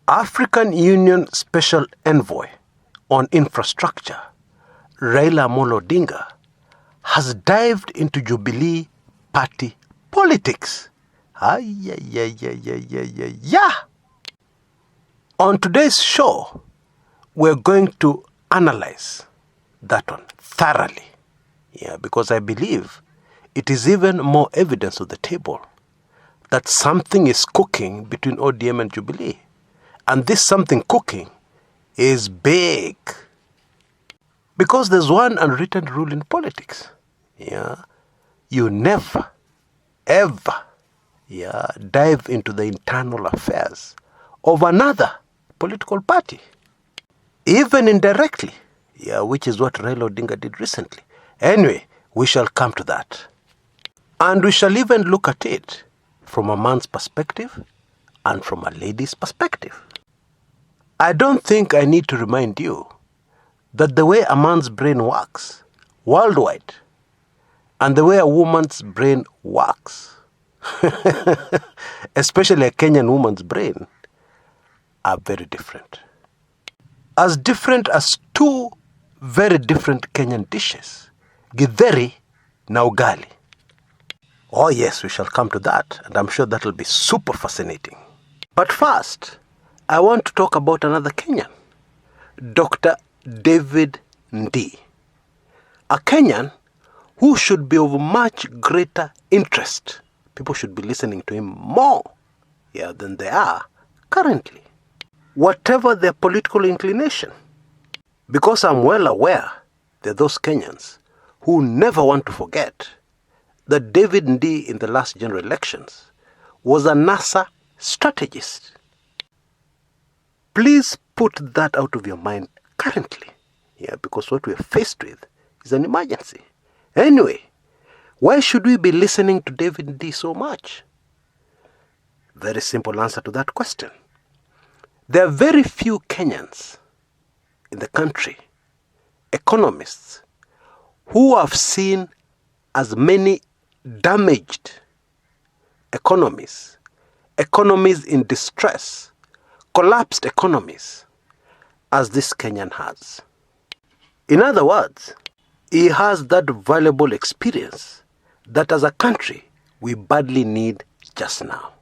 African Union Special Envoy on Infrastructure, Raila Odinga, has dived into Jubilee party politics. On today's show, we're going to analyze that one thoroughly. Because I believe it is even more evidence on the table that something is cooking between ODM and Jubilee. And this something cooking is big. Because there's one unwritten rule in politics. You never, ever, dive into the internal affairs of another political party. Even indirectly. Which is what Raila Odinga did recently. Anyway, we shall come to that. And we shall even look at it from a man's perspective and from a lady's perspective. I don't think I need to remind you that the way a man's brain works worldwide and the way a woman's brain works, especially a Kenyan woman's brain, are very different. As different as two very different Kenyan dishes, githeri na ugali. Oh yes, we shall come to that, and I'm sure that will be super fascinating. But first, I want to talk about another Kenyan, Dr. David Ndii, a Kenyan who should be of much greater interest. People should be listening to him more than they are currently, whatever their political inclination. Because I'm well aware there are those Kenyans who never want to forget that David Ndii in the last general elections was a NASA strategist. Please put that out of your mind currently. Because what we're faced with is an emergency. Anyway, why should we be listening to David Ndii so much? Very simple answer to that question. There are very few Kenyans in the country, economists, who have seen as many damaged economies in distress, collapsed economies, as this Kenyan has. In other words, he has that valuable experience that as a country we badly need just now.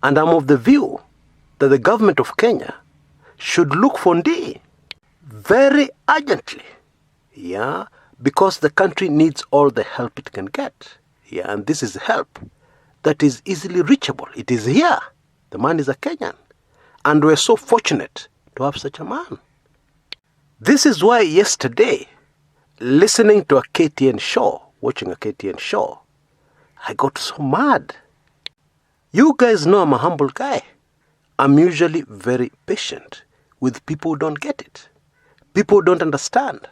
And I'm of the view that the government of Kenya should look for Ndii very urgently, because the country needs all the help it can get. And this is help that is easily reachable. It is here. The man is a Kenyan. And we're so fortunate to have such a man. This is why yesterday, listening to a KTN show, watching a KTN show, I got so mad. You guys know I'm a humble guy. I'm usually very patient with people who don't get it. People who don't understand.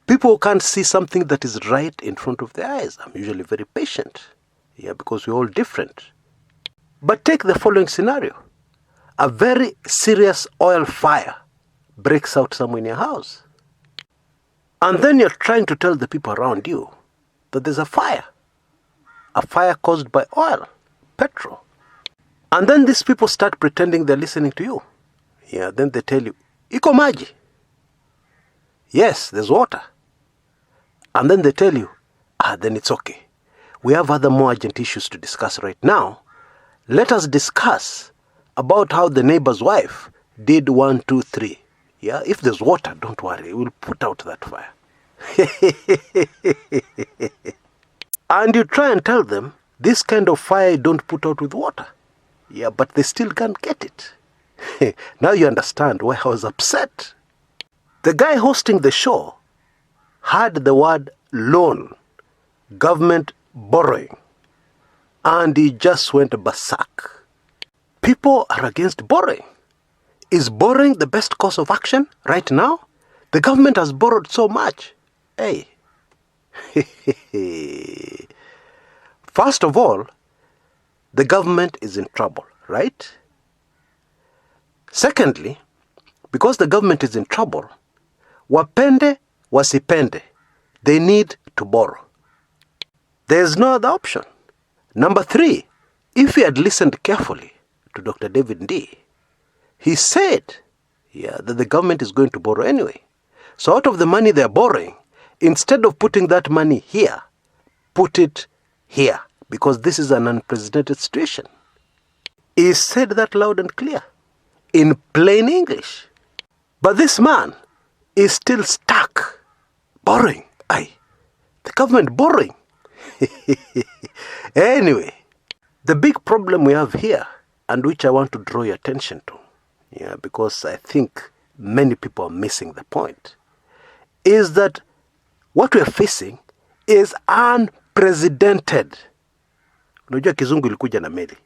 People who can't see something that is right in front of their eyes. I'm usually very patient. Because we're all different. But take the following scenario. A very serious oil fire breaks out somewhere in your house. And then you're trying to tell the people around you that there's a fire. A fire caused by oil, petrol. And then these people start pretending they're listening to you. Then they tell you, iko maji. Yes, there's water. And then they tell you, then it's okay. We have other more urgent issues to discuss right now. Let us discuss about how the neighbor's wife did 1, 2, 3. If there's water, don't worry. We'll put out that fire. And you try and tell them, this kind of fire you don't put out with water. But they still can't get it. Now you understand why I was upset. The guy hosting the show had the word loan, government borrowing, and he just went berserk. People are against borrowing. Is borrowing the best course of action right now? The government has borrowed so much. Hey. First of all, the government is in trouble, right? Secondly, because the government is in trouble, wapende wasipende, they need to borrow. There is no other option. Number 3, if he had listened carefully to Dr. David Ndii, he said that the government is going to borrow anyway. So out of the money they're borrowing, instead of putting that money here, put it here, because this is an unprecedented situation. He said that loud and clear, in plain English. But this man is still stuck, borrowing. The government borrowing. Anyway, the big problem we have here, and which I want to draw your attention to, because I think many people are missing the point, is that what we are facing is unprecedented. Unajua kizungu ilikuja na meli.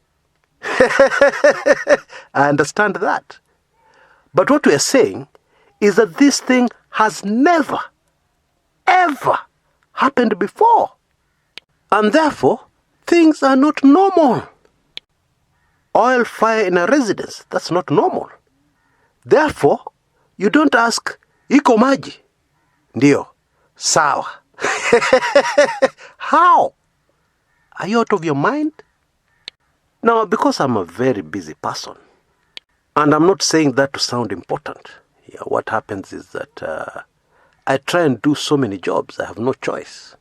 I understand that. But what we are saying is that this thing has never, ever happened before. And therefore, things are not normal. Oil fire in a residence, that's not normal. Therefore, you don't ask, iko maji? Ndio, sawa. How? Are you out of your mind? Now, because I'm a very busy person, and I'm not saying that to sound important, what happens is that I try and do so many jobs, I have no choice.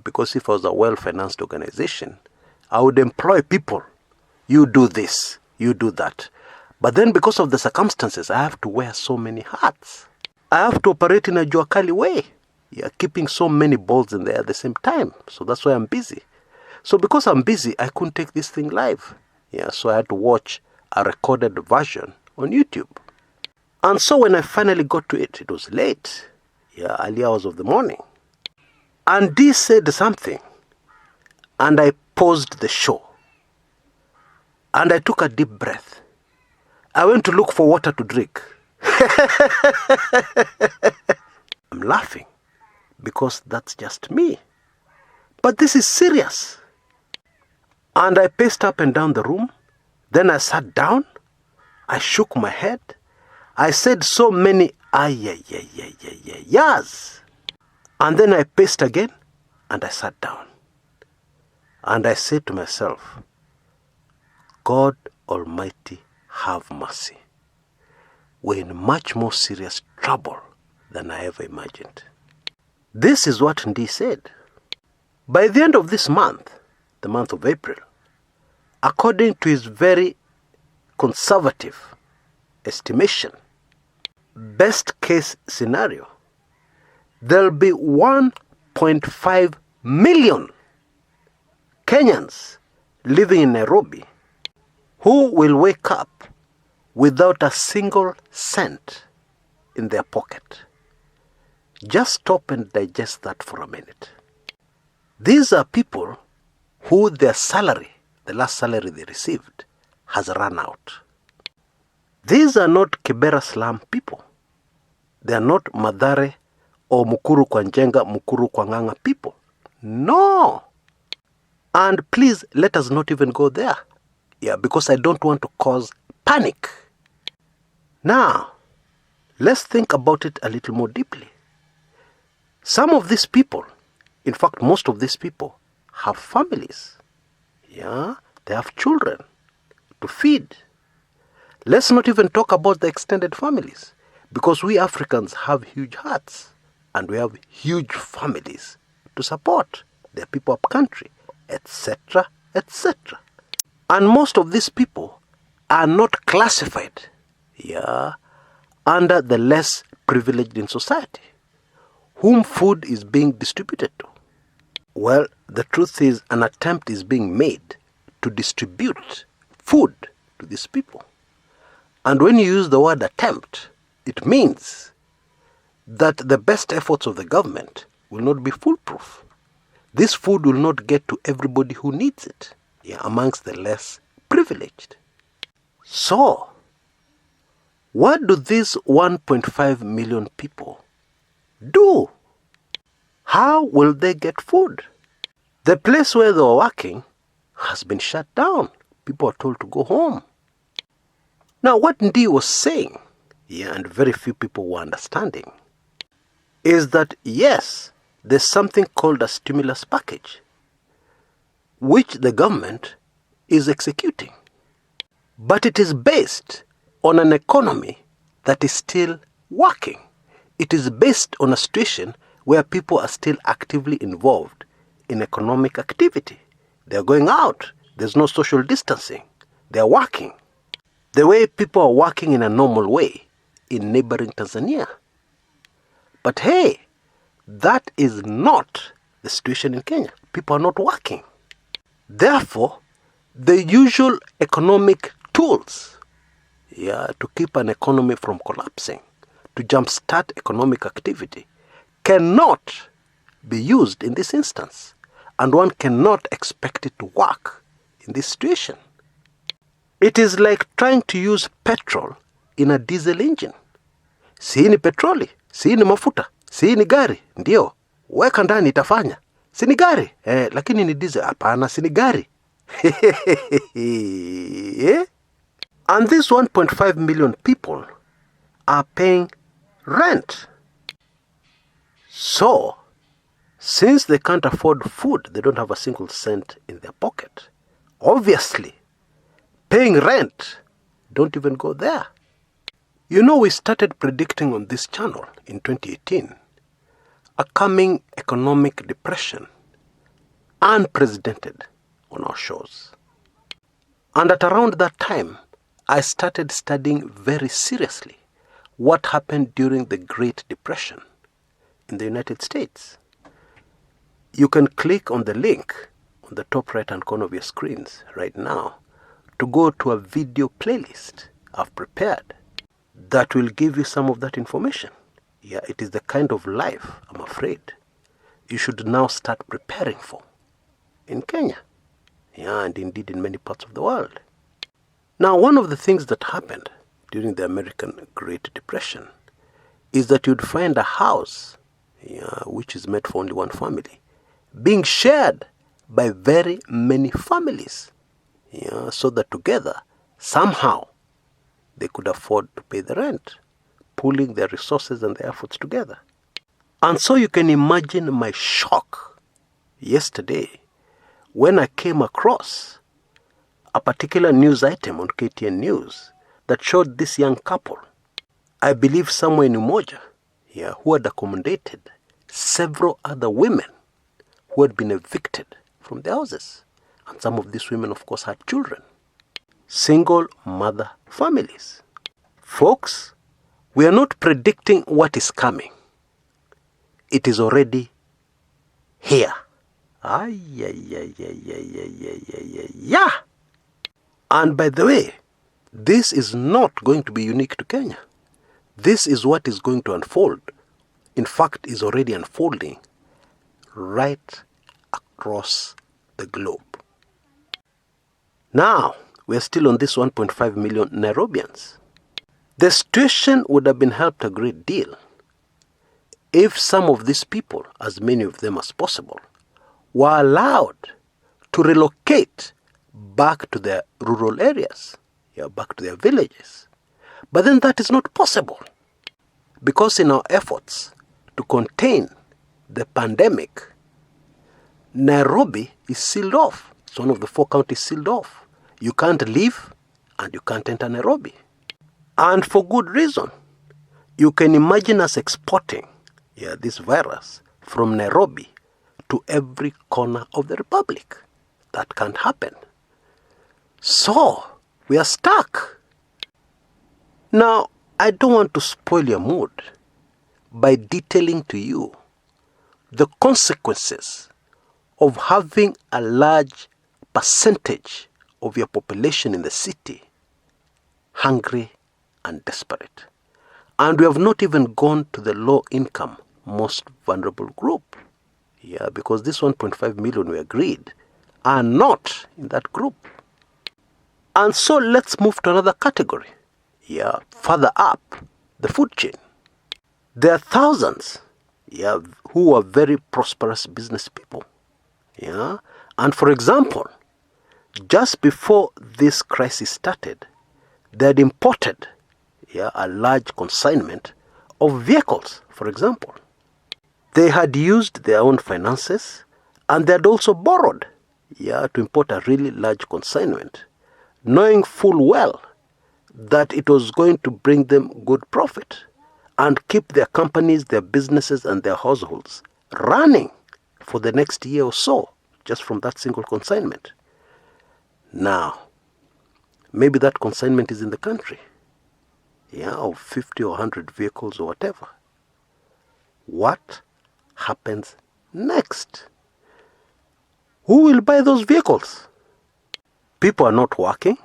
Because if I was a well-financed organization, I would employ people. You do this, you do that. But then because of the circumstances, I have to wear so many hats. I have to operate in a juakali way. Keeping so many balls in there at the same time. So that's why I'm busy. So because I'm busy, I couldn't take this thing live. So I had to watch a recorded version on YouTube. And so when I finally got to it, it was late. Early hours of the morning. And Ndii said something. And I paused the show. And I took a deep breath. I went to look for water to drink. I'm laughing because that's just me. But this is serious. And I paced up and down the room. Then I sat down. I shook my head. I said so many yes. And then I paced again and I sat down. And I said to myself, God Almighty, have mercy. We're in much more serious trouble than I ever imagined. This is what Ndii said. By the end of this month, the month of April, according to his very conservative estimation, best case scenario, there'll be 1.5 million Kenyans living in Nairobi who will wake up without a single cent in their pocket. Just stop and digest that for a minute. These are people who their salary, the last salary they received, has run out. These are not Kibera slum people. They are not Mathare or Mukuru kwa Njenga, Mukuru kwa Nganga people. No. And please, let us not even go there. Because I don't want to cause panic. Now, let's think about it a little more deeply. Some of these people, in fact, most of these people, have families. They have children to feed. Let's not even talk about the extended families, because we Africans have huge hearts and we have huge families to support their people up country, etc., etc. And most of these people are not classified under the less privileged in society, whom food is being distributed to. Well, the truth is an attempt is being made to distribute food to these people. And when you use the word attempt, it means that the best efforts of the government will not be foolproof. This food will not get to everybody who needs it, amongst the less privileged. So, what do these 1.5 million people do? How will they get food? The place where they were working has been shut down. People are told to go home. Now, what Ndii was saying, and very few people were understanding, is that yes, there's something called a stimulus package, which the government is executing. But it is based on an economy that is still working. It is based on a situation where people are still actively involved in economic activity. They're going out. There's no social distancing. They're working. The way people are working in a normal way in neighboring Tanzania. But hey, that is not the situation in Kenya. People are not working. Therefore, the usual economic tools to keep an economy from collapsing, to jumpstart economic activity, cannot be used in this instance. And one cannot expect it to work in this situation. It is like trying to use petrol in a diesel engine. Si ni petroli, si ni mafuta, si ni gari, ndio, weka ndani itafanya. Si ni gari, lakini ni diesel, hapana, si ni gari. And these 1.5 million people are paying rent. So, since they can't afford food, they don't have a single cent in their pocket. Obviously, paying rent, don't even go there. You know, we started predicting on this channel in 2018 a coming economic depression, unprecedented on our shows. And at around that time, I started studying very seriously what happened during the Great Depression in the United States. You can click on the link on the top right-hand corner of your screens right now to go to a video playlist I've prepared that will give you some of that information. Yeah, it is the kind of life, I'm afraid, you should now start preparing for in Kenya. Yeah, and indeed in many parts of the world. Now, one of the things that happened during the American Great Depression is that you'd find a house, which is meant for only one family, being shared by very many families, so that together, somehow, they could afford to pay the rent, pooling their resources and their efforts together. And so you can imagine my shock yesterday when I came across a particular news item on KTN News that showed this young couple, I believe somewhere in Umoja, who had accommodated several other women who had been evicted from their houses. And some of these women, of course, had children. Single mother families. Folks, we are not predicting what is coming. It is already here. Yeah. And by the way, this is not going to be unique to Kenya. This is what is going to unfold. In fact, is already unfolding right across the globe. Now, we are still on this 1.5 million Nairobians. The situation would have been helped a great deal if some of these people, as many of them as possible, were allowed to relocate back to their rural areas, back to their villages. But then that is not possible, because in our efforts to contain the pandemic, Nairobi is sealed off. It's one of the 4 counties sealed off. You can't leave and you can't enter Nairobi. And for good reason. You can imagine us exporting this virus from Nairobi to every corner of the Republic. That can't happen. So, we are stuck. Now, I don't want to spoil your mood by detailing to you the consequences of having a large percentage of your population in the city hungry and desperate. And we have not even gone to the low-income, most vulnerable group. Because this 1.5 million we agreed are not in that group. And so let's move to another category. Further up the food chain. There are thousands who are very prosperous business people. And for example, just before this crisis started, they had imported a large consignment of vehicles, for example. They had used their own finances, and they had also borrowed to import a really large consignment, knowing full well that it was going to bring them good profit and keep their companies, their businesses, and their households running for the next year or so, just from that single consignment. Now, maybe that consignment is in the country, of 50 or 100 vehicles or whatever. What happens next? Who will buy those vehicles? People are not working.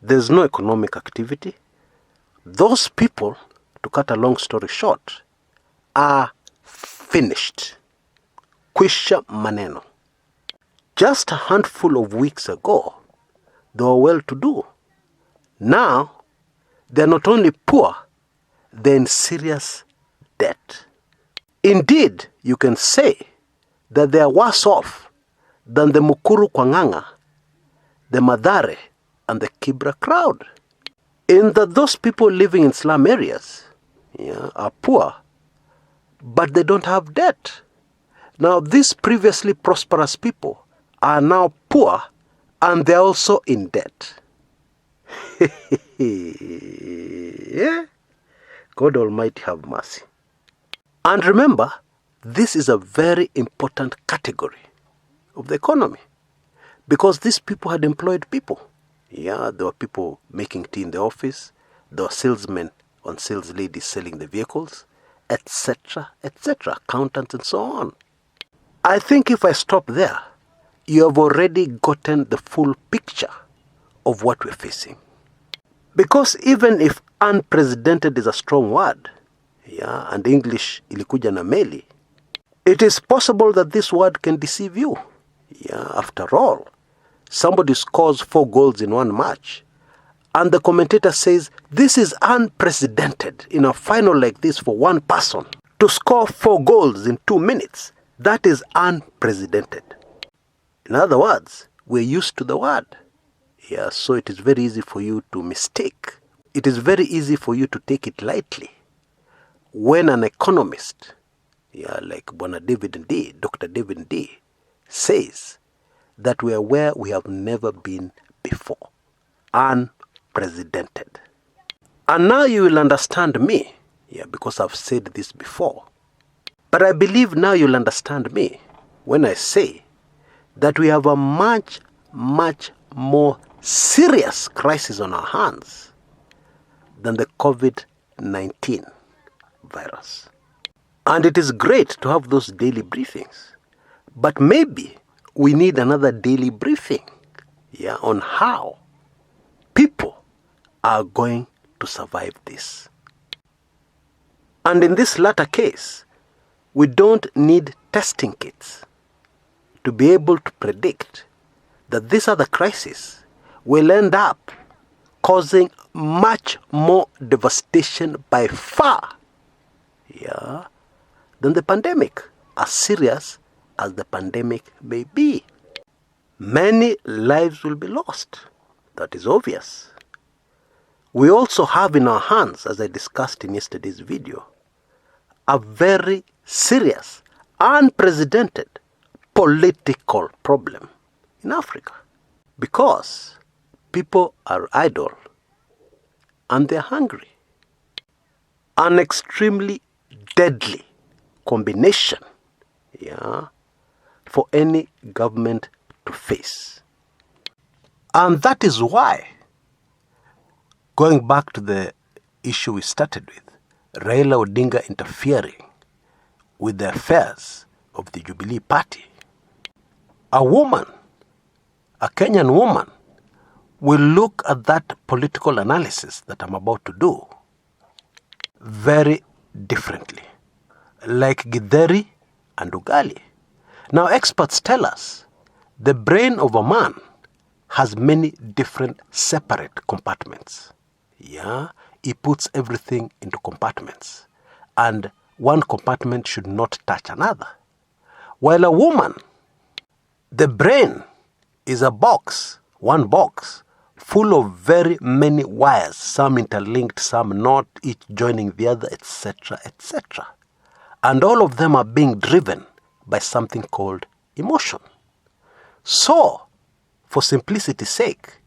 There's no economic activity. Those people, to cut a long story short, are finished. Kwisha maneno. Just a handful of weeks ago, they were well-to-do. Now, they're not only poor, they're in serious debt. Indeed, you can say that they are worse off than the Mukuru Kwanganga, the Madare, and the Kibra crowd. In that those people living in slum areas are poor, but they don't have debt. Now, these previously prosperous people are now poor, and they're also in debt. God Almighty have mercy. And remember, this is a very important category of the economy, because these people had employed people. There were people making tea in the office, there were salesmen and sales ladies selling the vehicles, etc., accountants and so on. I think if I stop there, you have already gotten the full picture of what we're facing. Because even if unprecedented is a strong word, and English ilikuja na meli, it is possible that this word can deceive you. After all, somebody scores 4 goals in one match, and the commentator says, this is unprecedented in a final like this for one person. To score 4 goals in 2 minutes, that is unprecedented. In other words, we're used to the word. So it is very easy for you to mistake. It is very easy for you to take it lightly. When an economist, like David Ndii, Dr. David Ndii, says that we are where we have never been before. Unprecedented. And now you will understand me, because I've said this before. But I believe now you'll understand me when I say that we have a much, much more serious crisis on our hands than the COVID-19 virus. And it is great to have those daily briefings. But maybe we need another daily briefing on how people are going to survive this. And in this latter case, we don't need testing kits to be able to predict that this other crisis will end up causing much more devastation by far than the pandemic, as serious as the pandemic may be. Many lives will be lost. That is obvious. We also have in our hands, as I discussed in yesterday's video, a very serious, unprecedented political problem in Africa, because people are idle and they're hungry. An extremely deadly combination for any government to face. And that is why, going back to the issue we started with, Raila Odinga interfering with the affairs of the Jubilee party, a woman, a Kenyan woman, will look at that political analysis that I'm about to do very differently, like Githeri and Ugali. Now, experts tell us the brain of a man has many different separate compartments. He puts everything into compartments, and one compartment should not touch another. While a woman, the brain is a box, one box, full of very many wires, some interlinked, some not, each joining the other, etc., etc. And all of them are being driven by something called emotion. So, for simplicity's sake,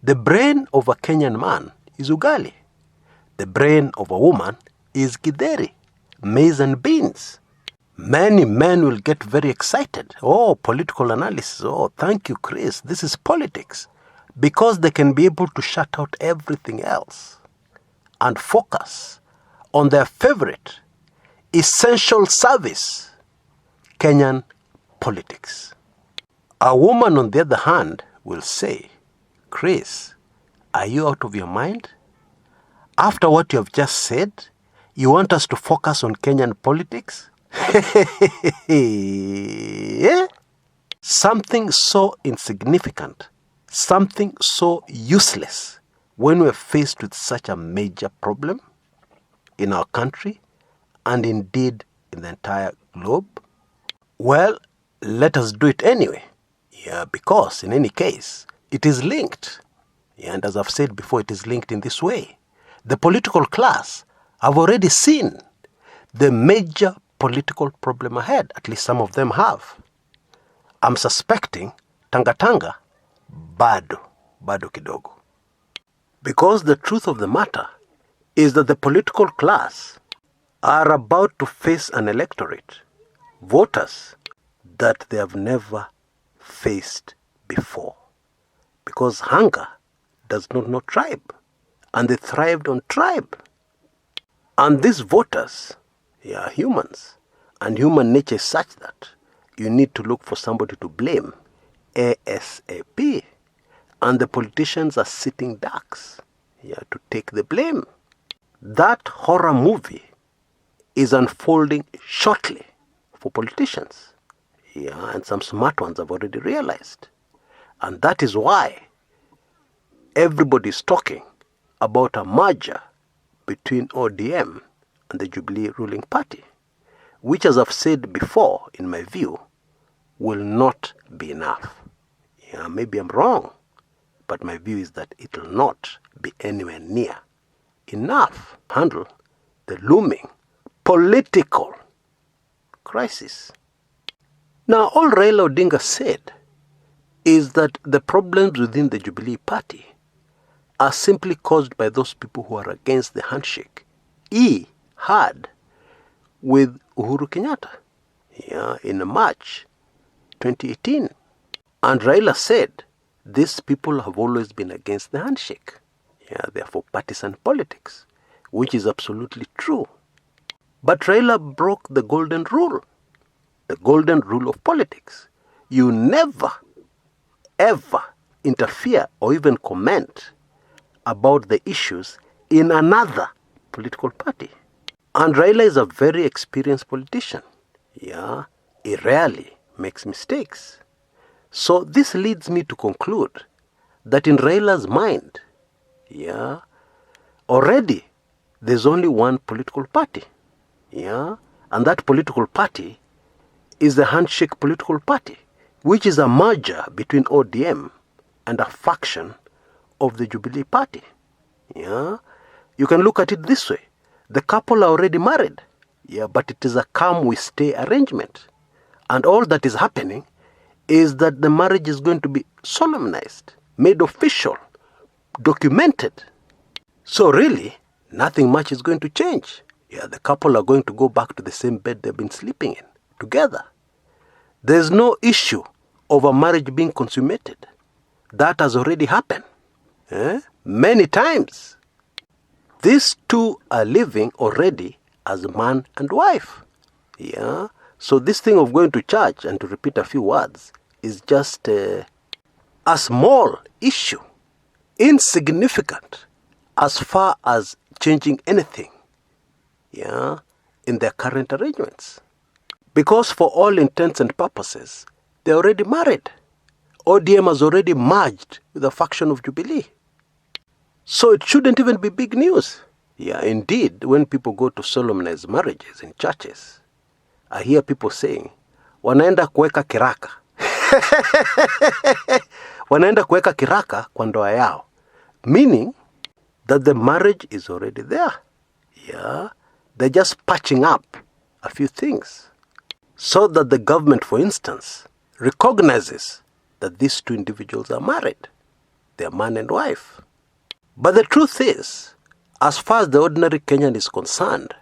the brain of a Kenyan man is ugali. The brain of a woman is githeri, maize and beans. Many men will get very excited. Oh, political analysis. Oh, thank you, Chris. This is politics. Because they can be able to shut out everything else and focus on their favorite, essential service, Kenyan politics. A woman, on the other hand, will say, Chris, are you out of your mind? After what you have just said, you want us to focus on Kenyan politics? Yeah? Something so insignificant, something so useless, when we're faced with such a major problem in our country and indeed in the entire globe? Well, let us do it anyway. Yeah, because in any case, it is linked. Yeah, and as I've said before, it is linked in this way. The political class have already seen the major political problem ahead. At least some of them have. I'm suspecting Tanga bado kidogo. Because the truth of the matter is that the political class are about to face an electorate, voters, that they have never faced before. Because hunger does not know tribe, and they thrived on tribe. And these voters, they are humans, and human nature is such that you need to look for somebody to blame ASAP. And the politicians are sitting ducks to take the blame. That horror movie is unfolding shortly for politicians. And some smart ones have already realized. And that is why everybody is talking about a merger between ODM and the Jubilee ruling party, which, as I've said before, in my view, will not be enough. Maybe I'm wrong, but my view is that it will not be anywhere near enough to handle the looming political crisis. Now, all Raila Odinga said is that the problems within the Jubilee party are simply caused by those people who are against the handshake he had with Uhuru Kenyatta in March 2018. And Raila said, these people have always been against the handshake. They are for partisan politics, which is absolutely true. But Raila broke the golden rule of politics. You never, ever interfere or even comment about the issues in another political party. And Raila is a very experienced politician. He rarely makes mistakes. So this leads me to conclude that in Raila's mind, already there's only one political party. And that political party is the handshake political party, which is a merger between ODM and a faction of the Jubilee party. You can look at it this way. The couple are already married. But it is a come we stay arrangement. And all that is happening is that the marriage is going to be solemnized, made official, documented. So really, nothing much is going to change. The couple are going to go back to the same bed they've been sleeping in, together. There's no issue of a marriage being consummated. That has already happened. Many times. These two are living already as man and wife. So this thing of going to church and to repeat a few words is just a small issue, insignificant as far as changing anything in their current arrangements. Because for all intents and purposes, they're already married. ODM has already merged with a faction of Jubilee. So it shouldn't even be big news. Indeed, when people go to solemnize marriages in churches, I hear people saying, wanaenda kuweka kiraka. Wanaenda kuweka kiraka kwa ndoa yao. Meaning that the marriage is already there. They're just patching up a few things. So that the government, for instance, recognizes that these two individuals are married. They are man and wife. But the truth is, as far as the ordinary Kenyan is concerned,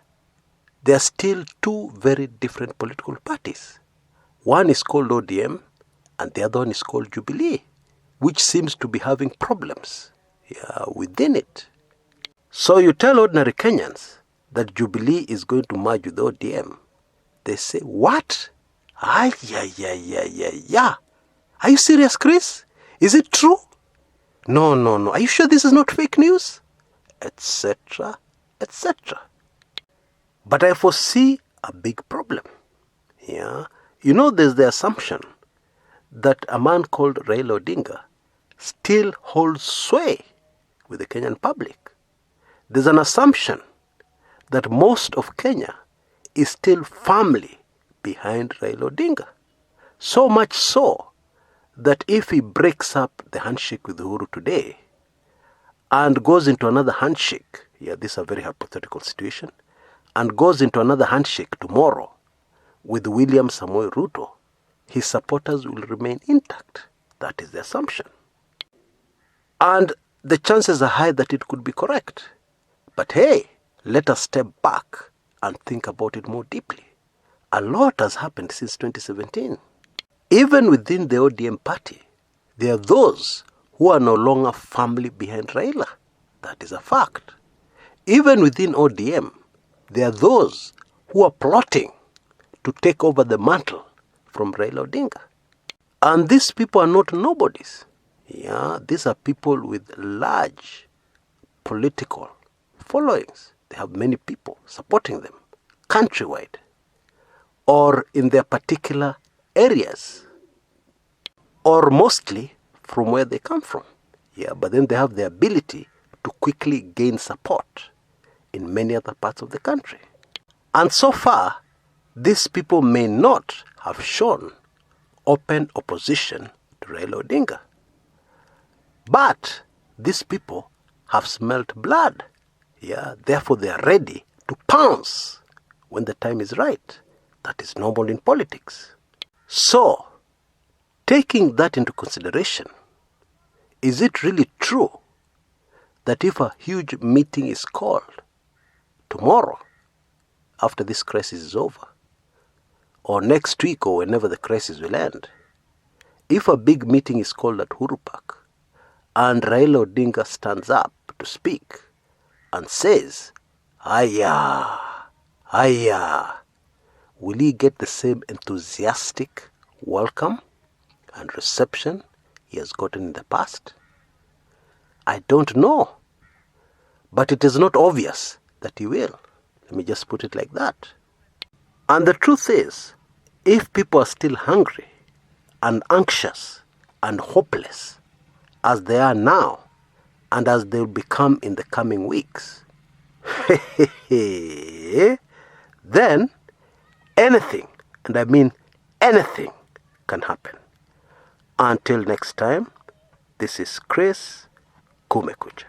there are still two very different political parties. One is called ODM and the other one is called Jubilee, which seems to be having problems within it. So you tell ordinary Kenyans that Jubilee is going to merge with ODM. They say, what? Are you serious, Chris? Is it true? No. Are you sure this is not fake news? Etc. etc. But I foresee a big problem. There's the assumption that a man called Raila Odinga still holds sway with the Kenyan public. There's an assumption that most of Kenya is still firmly behind Raila Odinga. So much so that if he breaks up the handshake with Uhuru today and goes into another handshake, this is a very hypothetical situation, and goes into another handshake tomorrow with William Samoei Ruto, his supporters will remain intact. That is the assumption. And the chances are high that it could be correct. But hey, let us step back and think about it more deeply. A lot has happened since 2017. Even within the ODM party, there are those who are no longer firmly behind Raila. That is a fact. Even within ODM, there are those who are plotting to take over the mantle from Raila Odinga. And these people are not nobodies. These are people with large political followings. They have many people supporting them countrywide or in their particular areas, or mostly from where they come from. But then they have the ability to quickly gain support in many other parts of the country. And so far, these people may not have shown open opposition to Raila Odinga. But these people have smelt blood. Therefore they are ready to pounce when the time is right. That is normal in politics. So, taking that into consideration, is it really true that if a huge meeting is called tomorrow, after this crisis is over, or next week or whenever the crisis will end, if a big meeting is called at Uhuru Park and Raila Odinga stands up to speak and says, Aya, will he get the same enthusiastic welcome and reception he has gotten in the past? I don't know. But it is not obvious that he will. Let me just put it like that. And the truth is, if people are still hungry and anxious and hopeless as they are now and as they will become in the coming weeks, then anything, and I mean anything, can happen. Until next time, this is Chris Kumekucha.